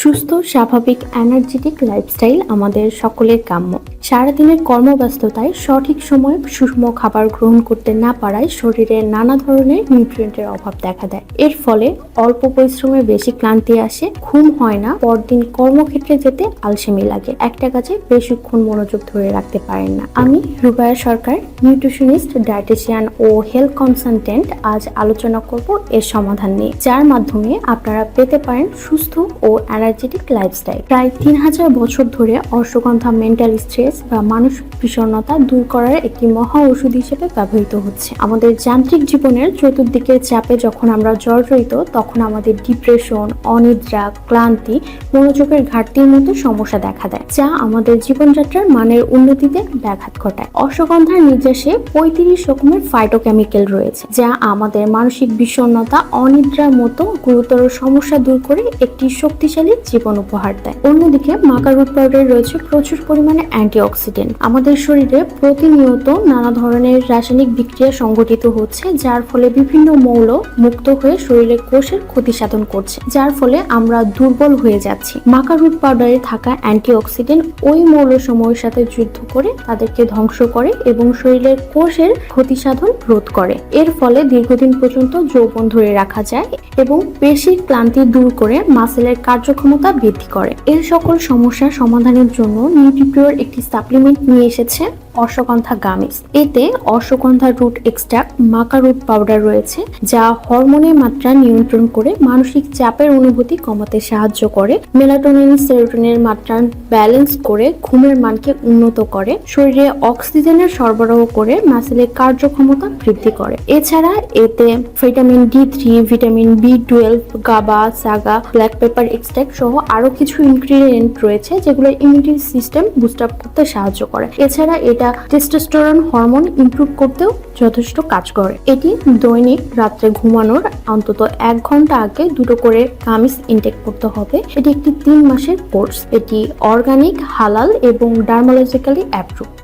সুস্থ, স্বাভাবিক, energetic lifestyle আমাদের সকলের কাম্য। সারাদিনের কর্মব্যস্ততায় সঠিক সময়ে সুষম খাবার গ্রহণ করতে না পারায় শরীরে নানা ধরনের নিউট্রিয়েন্টের অভাব দেখা দেয়। এর ফলে অল্প পরিশ্রমে বেশি ক্লান্তি আসে, ঘুম হয় না, পরদিন কর্মক্ষেত্রে যেতে আলসেমি লাগে, একটা কাজে বেশিক্ষণ মনোযোগ ধরে রাখতে পারেন না। আমি রুবায়া সরকার, নিউট্রিশনিস্ট, ডায়েটিশিয়ান ও হেলথ কনসালটেন্ট, আজ আলোচনা করব এর সমাধান নিয়ে, যার মাধ্যমে আপনারা পেতে পারেন সুস্থ ও এনার্জেটিক লাইফস্টাইল। প্রায় 3000 বছর ধরে অশ্বগন্ধা মেন্টাল স্ট্রেস বা মানসিক বিষণ্ণতা দূর করার একটি মহা ওষুধ হিসেবে ব্যবহৃত হচ্ছে। আমাদের যান্ত্রিক জীবনের চতুর্দিকে চাপে যখন আমরা জর্জরিত, তখন আমাদের ডিপ্রেশন, অনিদ্রা, ক্লান্তি, মনোযোগের ঘাটতির মতো সমস্যা দেখা দেয়, যা আমাদের জীবনযাত্রার মানের উন্নতিতে ব্যাঘাত ঘটায়। অশ্বগন্ধার নির্যাসে 35 রকমের ফাইটোকেমিক্যাল রয়েছে, যা আমাদের মানসিক বিষণ্ণতা, অনিদ্রার মতো গুরুতর সমস্যা দূর করে একটি শক্তিশালী জীবন উপহার দেয়। অন্যদিকে মাকা রুট পাউডারে রয়েছে প্রচুর পরিমাণে অ্যান্টিঅক্সিডেন্ট। আমাদের শরীরে প্রতিনিয়ত নানা ধরনের রাসায়নিক বিক্রিয়া সংঘটিত হচ্ছে, যার ফলে বিভিন্ন মৌল মুক্ত হয়ে শরীরের কোষের ক্ষতি সাধন করছে, যার ফলে আমরা দুর্বল হয়ে যাচ্ছি। মাকা রুট পাউডারে থাকা অ্যান্টিঅক্সিডেন্ট ওই মৌলসমূহের সাথে যুদ্ধ করে তাদেরকে ধ্বংস করে এবং শরীরের কোষের ক্ষতি সাধন রোধ করে। এর ফলে দীর্ঘদিন পর্যন্ত যৌবন ধরে রাখা যায় এবং পেশির ক্লান্তি দূর করে মাসেলের কার্যক্ষমতা বৃদ্ধি করে। এর সকল সমস্যার সমাধানের জন্য নিউট্রিপিওর একটি সাপ্লিমেন্ট নিয়ে এসেছে অশ্বগন্ধা গামিস। এতে ashwagandha root extract, maca root powder রয়েছে, যা হরমোনের মাত্রা নিয়ন্ত্রণ করে মানসিক চাপের অনুভূতি কমাতে সাহায্য করে, মেলাটোনিন, সেরোটোনিনের মাত্রা ব্যালেন্স করে ঘুমের মানকে উন্নত করে, শরীরে অক্সিজেনের সরবরাহ করে মাসেলের কার্যক্ষমতা বৃদ্ধি করে। এছাড়া এতে vitamin D3, vitamin B12, GABA, সাগা, ব্ল্যাক পেপার এক্সট্রাক্ট সহ আরো কিছু ইনগ্রেডিয়েন্ট রয়েছে, যেগুলো ইমিউনিটি সিস্টেম বুস্ট আপ করতে সাহায্য করে। এছাড়া এটা টেস্টোস্টেরন হরমোন ইমপ্রুভ করতেও যথেষ্ট কাজ করে। এটি দৈনিক রাত্রে ঘুমানোর অন্তত 1 ঘন্টা আগে 2 করে গামিস ইনটেক করতে হবে। এটি একটি 3 মাসের কোর্স। এটি অর্গানিক, হালাল এবং ডার্মালজিক্যালি অ্যাপ্রুভড।